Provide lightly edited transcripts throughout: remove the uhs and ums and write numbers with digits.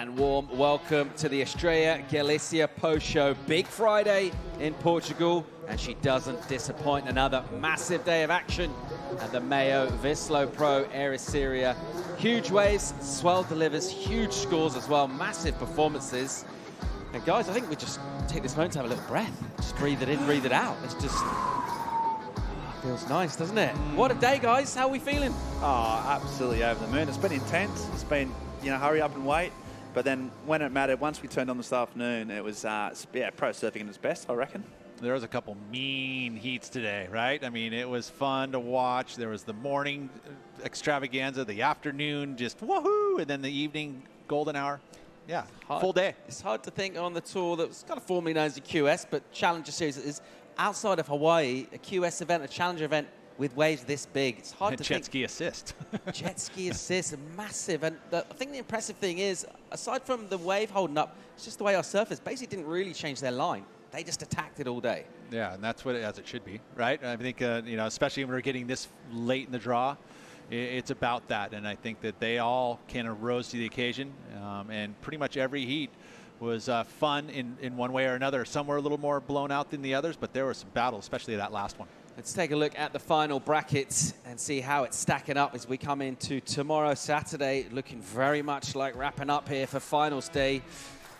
And warm welcome to the Estrella Galicia post show. Big Friday in Portugal, and she doesn't disappoint. Another massive day of action at the Mayo Vislo Pro Ericeira. Huge waves, Swell delivers huge scores as well, massive performances. And guys, I think we just take this moment to have a little breath. Just breathe it in, breathe it out. It's just, feels nice, doesn't it? What a day, guys. How are we feeling? Oh, absolutely over the moon. It's been intense. It's been, hurry up and wait. But then when it mattered, once we turned on this afternoon, it was, pro surfing at its best, I reckon. There was a couple mean heats today, right? I mean, it was fun to watch. There was the morning extravaganza, the afternoon, just woohoo, and then the evening golden hour. Yeah, full day. It's hard to think on the tour that was kind of formerly known as the QS, but Challenger Series is outside of Hawaii, a QS event, a Challenger event with waves this big. It's hard to think. Jet ski assist. Jet ski assist, massive. And I think the impressive thing is, aside from the wave holding up, it's just the way our surfers basically didn't really change their line. They just attacked it all day. Yeah, and that's what as it should be, right? I think, especially when we're getting this late in the draw, it's about that. And I think that they all kind of rose to the occasion. And pretty much every heat was fun in one way or another. Some were a little more blown out than the others, but there were some battles, especially that last one. Let's take a look at the final brackets and see how it's stacking up as we come into tomorrow, Saturday, looking very much like wrapping up here for finals day.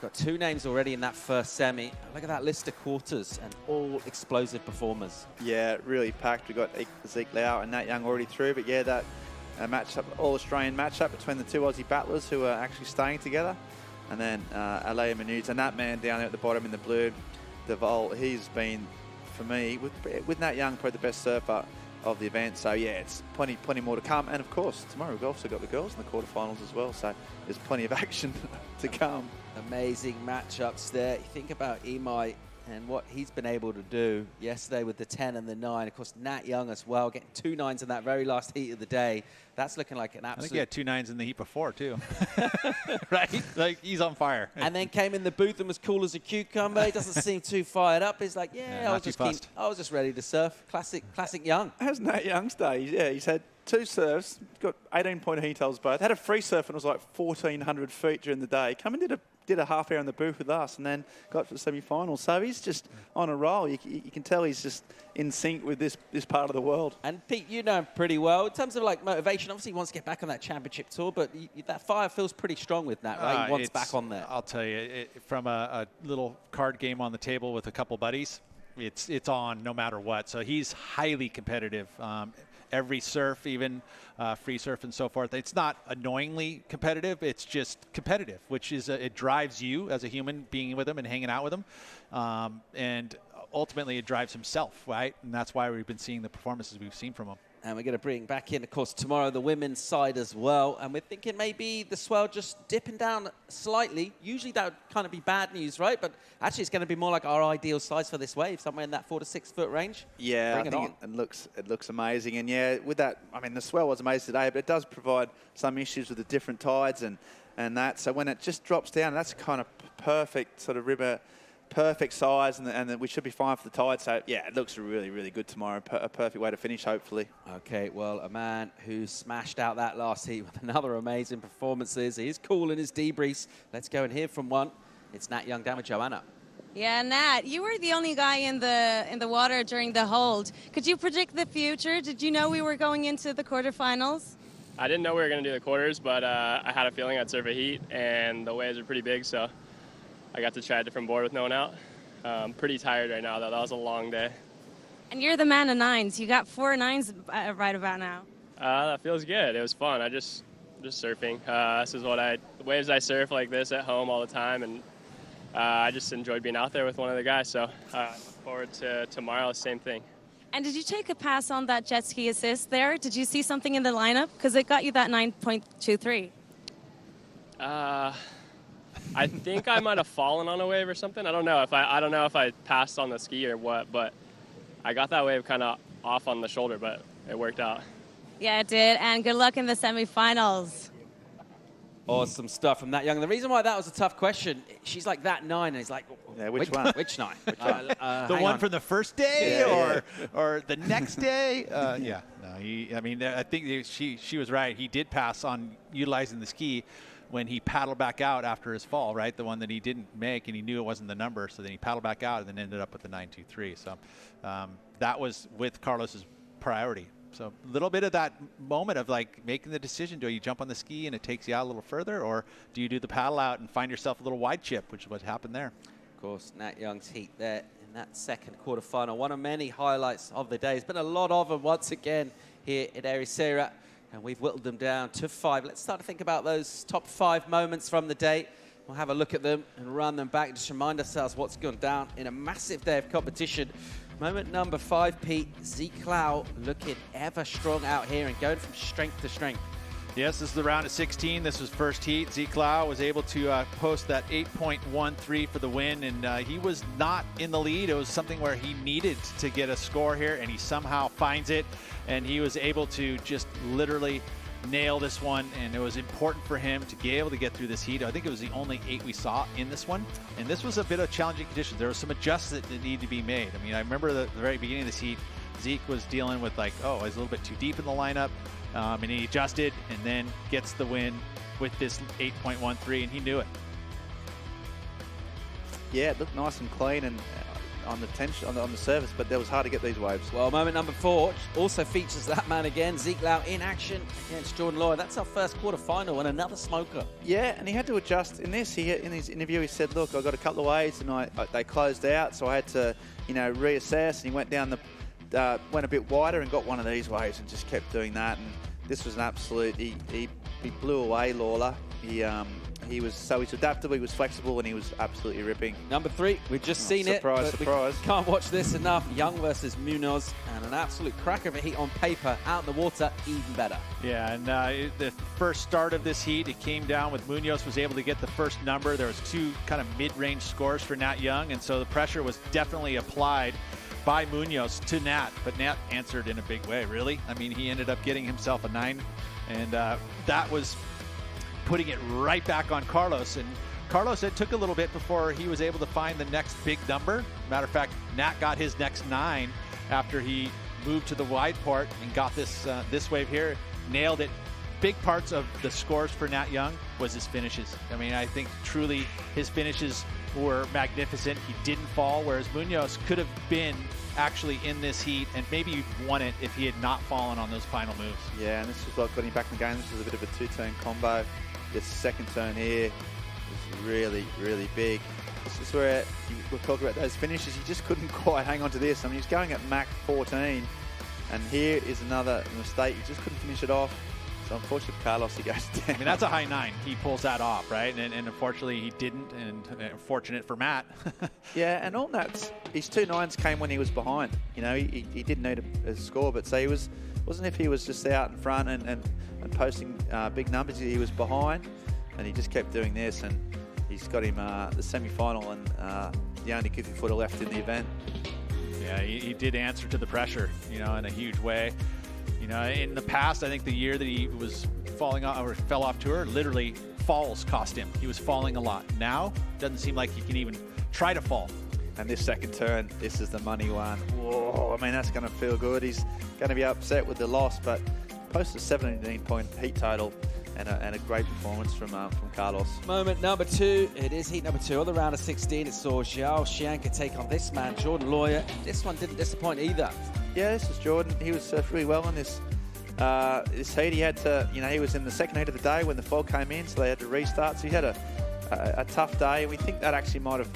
Got two names already in that first semi. Look at that list of quarters and all explosive performers. Yeah, really packed. We got Zeke Lau and Nat Young already through, but yeah, that matchup, all-Australian matchup between the two Aussie battlers who are actually staying together. And then Alea Manuz and that man down there at the bottom in the blue, Deval, he's been, for me, with Nat Young, probably the best surfer of the event. So yeah, it's plenty more to come. And of course, tomorrow we've also got the girls in the quarterfinals as well. So there's plenty of action to come. Amazing matchups there. You think about Imai and what he's been able to do yesterday with the 10 and the 9. Of course, Nat Young as well, getting 2 9s in that very last heat of the day. That's looking like an absolute... I think he had 2 9s in the heat before, too. Right? Like, he's on fire. And then came in the booth and was cool as a cucumber. He doesn't seem too fired up. He's like, I was just ready to surf. Classic Young. How's Nat Young's day? Yeah, he's had 2 surfs, got 18-point heat holes both. Had a free surf and it was like 1,400 feet during the day. Come and did a half hour in the booth with us and then got to the semi-finals. So he's just on a roll. You can tell he's just in sync with this part of the world. And Pete, you know him pretty well. In terms of like motivation, obviously he wants to get back on that championship tour, but that fire feels pretty strong with Nat, right? He wants back on there. I'll tell you, from a little card game on the table with a couple buddies, it's on no matter what. So he's highly competitive. Every surf, even free surf and so forth, it's not annoyingly competitive. It's just competitive, which is it drives you as a human being with him and hanging out with him, and ultimately it drives himself, right? And that's why we've been seeing the performances we've seen from him. And we're going to bring back in, of course, tomorrow the women's side as well. And we're thinking maybe the swell just dipping down slightly. Usually that would kind of be bad news, right? But actually it's going to be more like our ideal size for this wave, somewhere in that 4 to 6 foot range. Yeah, I think it looks amazing. And yeah, with that, I mean, the swell was amazing today, but it does provide some issues with the different tides and that. So when it just drops down, that's kind of perfect sort of river, perfect size, and we should be fine for the tide. So, yeah, it looks really, really good tomorrow. A perfect way to finish, hopefully. Okay, well, a man who smashed out that last heat with another amazing performances. He's cool in his debriefs. Let's go and hear from one. It's Nat Young down with Joanna. Yeah, Nat, you were the only guy in the water during the hold. Could you predict the future? Did you know we were going into the quarterfinals? I didn't know we were going to do the quarters, but I had a feeling I'd surf a heat, and the waves are pretty big, so I got to try a different board with no one out. I'm pretty tired right now, though. That was a long day. And you're the man of 9s. You got 4 9s right about now. That feels good. It was fun. I just surfing. This is the waves I surf like this at home all the time, and I just enjoyed being out there with one of the guys. So look forward to tomorrow, same thing. And did you take a pass on that jet ski assist there? Did you see something in the lineup? Because it got you that 9.23. I think I might have fallen on a wave or something. I don't know if I passed on the ski or what, but I got that wave kind of off on the shoulder, but it worked out. Yeah, it did, and good luck in the semifinals. Awesome stuff from Nat Young. The reason why that was a tough question, she's like that 9, and he's like, yeah, which one? Which 9? Which one? The one from the first day or the next day? Yeah, no, I think she was right. He did pass on utilizing the ski. when he paddled back out after his fall, right? The one that he didn't make, and he knew it wasn't the number, so then he paddled back out and then ended up with the 9.23. So that was with Carlos's priority. So a little bit of that moment of like making the decision, do you jump on the ski and it takes you out a little further, or do you do the paddle out and find yourself a little wide chip, which is what happened there. Of course, Nat Young's heat there in that second quarterfinal. One of many highlights of the day. There's been a lot of them once again here at Ericeira, and we've whittled them down to 5. Let's start to think about those top 5 moments from the day. We'll have a look at them and run them back, just remind ourselves what's gone down in a massive day of competition. Moment number 5, Pete, Zeke Lau looking ever strong out here and going from strength to strength. Yes, this is the round of 16. This was first heat. Zeke Lau was able to post that 8.13 for the win, and he was not in the lead. It was something where he needed to get a score here, and he somehow finds it, and he was able to just literally nail this one, and it was important for him to be able to get through this heat. I think it was the only 8 we saw in this one, and this was a bit of challenging conditions. There was some adjustments that needed to be made. I mean, I remember the very beginning of this heat, Zeke was dealing with like, oh, I was a little bit too deep in the lineup, and he adjusted and then gets the win with this 8.13, and he knew it. Yeah, it looked nice and clean and on the tension on the surface, but it was hard to get these waves. Well, moment number 4 also features that man again, Zeke Lau in action against Jordan Lawyer. That's our first quarterfinal and another smoker. Yeah, and he had to adjust in this. In his interview, he said, "Look, I got a couple of waves, and they closed out, so I had to, reassess." And he went down went a bit wider and got one of these waves, and just kept doing that. And this was an absolute. He blew away Lawler. He's adaptable, he was flexible, and he was absolutely ripping. Number 3, we've just seen surprise, it. Surprise. We can't watch this enough. Young versus Munoz, and an absolute cracker of a heat on paper. Out in the water, even better. Yeah, and the first start of this heat, it came down with Munoz was able to get the first number. There was 2 kind of mid-range scores for Nat Young, and so the pressure was definitely applied by Munoz to Nat, but Nat answered in a big way, really. I mean, he ended up getting himself a 9, and that was putting it right back on Carlos. And Carlos, it took a little bit before he was able to find the next big number. Matter of fact, Nat got his next 9 after he moved to the wide part and got this wave here, nailed it. Big parts of the scores for Nat Young was his finishes. I mean, I think truly his finishes were magnificent. He didn't fall, whereas Munoz could have been actually in this heat and maybe won it if he had not fallen on those final moves. Yeah, and this is what got him back in the game. This was a bit of a 2-turn combo. This second turn here was really, really big. This is where we're talking about those finishes. He just couldn't quite hang on to this. I mean, he's going at Mach 14, and here is another mistake. He just couldn't finish it off. So unfortunately for Carlos, he goes down. I mean, that's a high 9. He pulls that off, right? And unfortunately, he didn't, and fortunate for Matt. Yeah, and all that, his 2 9s came when he was behind. He didn't need a score, but so he wasn't if he was just out in front and posting big numbers. He was behind, and he just kept doing this, and he's got him the semi-final and the only goofy footer left in the event. Yeah, he did answer to the pressure, in a huge way. In the past, I think the year that he was falling off or fell off tour, literally falls cost him. He was falling a lot. Now, doesn't seem like he can even try to fall. And this second turn, this is the money one. Whoa, I mean, that's going to feel good. He's going to be upset with the loss, but posted a 17-point heat total and a great performance from Carlos. Moment number 2, it is heat number 2 on the round of 16. It saw Zhao Xianka take on this man, Jordan Lawyer. This one didn't disappoint either. Yeah, this is Jordan. He was really well in this heat. He had to, he was in the second heat of the day when the fog came in, so they had to restart. So he had a tough day, and we think that actually might have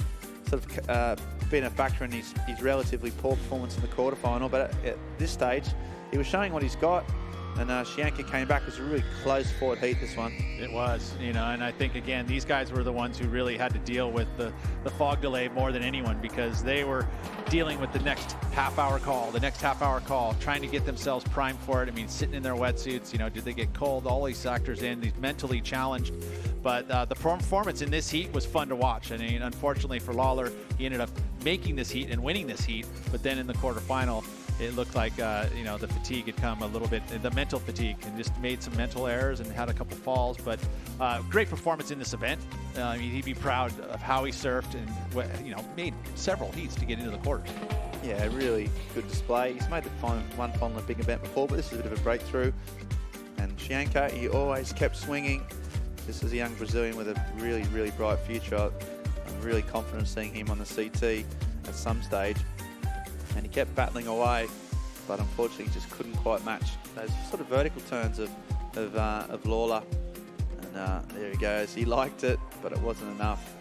sort of been a factor in his relatively poor performance in the quarterfinal. But at this stage, he was showing what he's got. And Xianka came back. It was a really close fought heat, this one. It was, and I think, again, these guys were the ones who really had to deal with the fog delay more than anyone, because they were dealing with the next half-hour call, trying to get themselves primed for it. I mean, sitting in their wetsuits, did they get cold? All these factors in, these mentally challenged. But the performance in this heat was fun to watch. I mean, unfortunately for Lawler, he ended up making this heat and winning this heat, but then in the quarterfinal, it looked like, the fatigue had come a little bit, the mental fatigue, and just made some mental errors and had a couple falls. But great performance in this event. I mean, he'd be proud of how he surfed and, made several heats to get into the quarters. Yeah, really good display. He's made the one final in a big event before, but this is a bit of a breakthrough. And Xianka, he always kept swinging. This is a young Brazilian with a really, really bright future. I'm really confident seeing him on the CT at some stage. And he kept battling away, but unfortunately just couldn't quite match those sort of vertical turns of Lawler. And there he goes. He liked it, but it wasn't enough.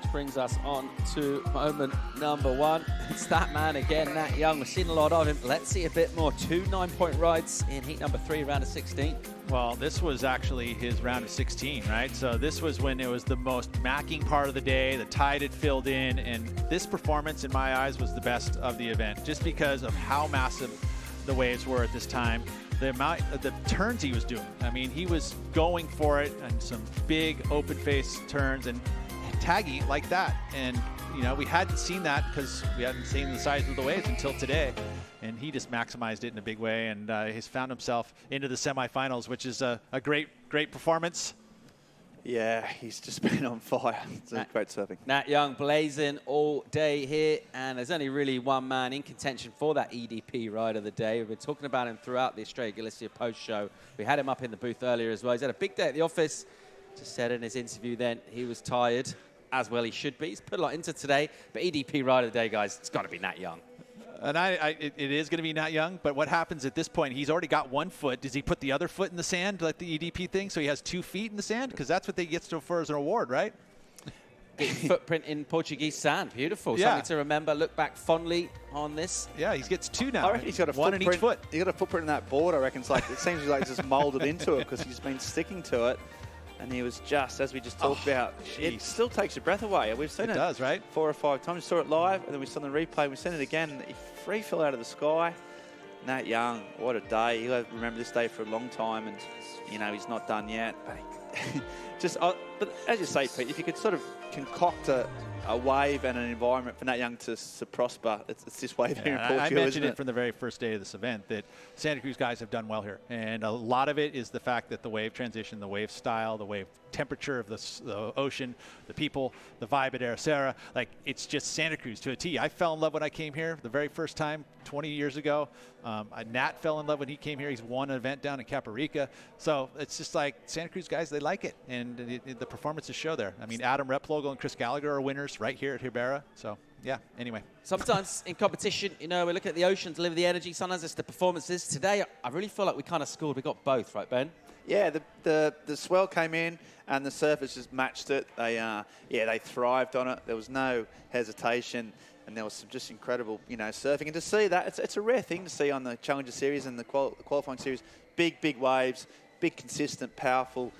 Which brings us on to moment number 1. It's that man again, Nat Young. We've seen a lot of him. Let's see a bit more. 2 9-point rides in heat number 3, round of 16. Well, this was actually his round of 16, right? So this was when it was the most macking part of the day. The tide had filled in, and this performance, in my eyes, was the best of the event, just because of how massive the waves were at this time. The amount of the turns he was doing. I mean, he was going for it and some big open face turns and taggy like that. And, you know, we hadn't seen that because we hadn't seen the size of the waves until today. And he just maximized it in a big way, and he's found himself into the semifinals, which is a great performance. Yeah, he's just been on fire. It's great surfing. Nat Young blazing all day here, and there's only really one man in contention for that EDP ride of the day. We've been talking about him throughout the Australia Galicia post-show. We had him up in the booth earlier as well. He's had a big day at the office. Just said in his interview then he was tired, as well he should be. He's put a lot into today, but EDP ride of the day, guys, it's got to be Nat Young. And it is going to be Nat Young, but what happens at this point? He's already got 1 foot. Does he put the other foot in the sand like the EDP thing, so he has 2 feet in the sand? Because that's what they get for as an award, right? Footprint in Portuguese sand. Beautiful. Yeah. Something to remember. Look back fondly on this. Yeah, he gets 2 now. I reckon he's got a 1 in each foot. He's got a footprint in that board, I reckon. It's like, it seems like it's just molded into it because he's been sticking to it. And he was just, as we just talked about, it still takes your breath away. We've seen it. It does, right? 4 or 5 times. We saw it live, and then we saw the replay. We seen it again, and he free fell out of the sky. Nat Young, what a day. He'll remember this day for a long time, and, you know, he's not done yet. But but as you say, Pete, if you could sort of concoct a wave and an environment for Nat Young to prosper, it's this wave here in Portugal, I mentioned isn't it from the very first day of this event that Santa Cruz guys have done well here. And a lot of it is the fact that the wave transition, the wave style, the wave temperature of the ocean, the people, the vibe at Ericeira, like it's just Santa Cruz to a T. I fell in love when I came here the very first time 20 years ago. Nat fell in love when he came here. He's won an event down in Caparica. So it's just like Santa Cruz guys, they like it. And the performances show there. I mean, Adam Replogle and Chris Gallagher are winners right here at Ribera. So, yeah, anyway. Sometimes in competition, you know, we look at the ocean, deliver the energy. Sometimes it's the performances. Today, I really feel like we kind of scored. We got both, right, Ben? Yeah, the swell came in and the surfers just matched it. They thrived on it. There was no hesitation, and there was some just incredible, you know, surfing. And to see that, it's a rare thing to see on the Challenger Series and the qualifying series. Big waves, big, consistent, powerful,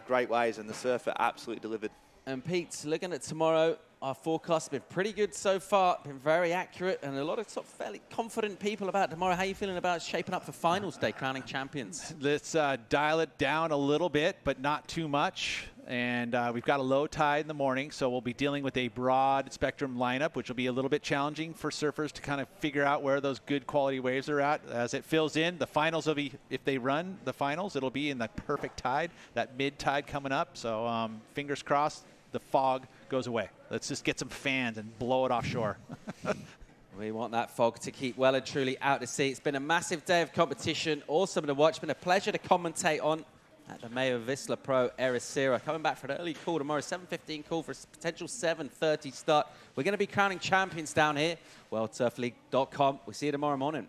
great waves, and the surfer absolutely delivered. And Pete, looking at tomorrow, our forecast has been pretty good so far, been very accurate, and a lot of sort of fairly confident people about tomorrow. How are you feeling about shaping up for finals day, crowning champions? Let's dial it down a little bit, but not too much. And we've got a low tide in the morning, so we'll be dealing with a broad spectrum lineup, which will be a little bit challenging for surfers to kind of figure out where those good quality waves are at. As it fills in, the finals will be, if they run the finals, it'll be in the perfect tide, that mid tide coming up. So fingers crossed, the fog goes away. Let's just get some fans and blow it offshore. We want that fog to keep well and truly out to sea. It's been a massive day of competition, awesome to watch. It's been a pleasure to commentate on at the Mayo Visla Pro Ericeira. Coming back for an early call tomorrow, 7:15 call for a potential 7:30 start. We're going to be crowning champions down here. WorldSurfLeague.com. We'll see you tomorrow morning.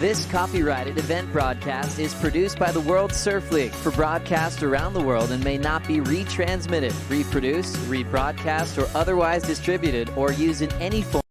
This copyrighted event broadcast is produced by the World Surf League for broadcast around the world and may not be retransmitted, reproduced, rebroadcast, or otherwise distributed or used in any form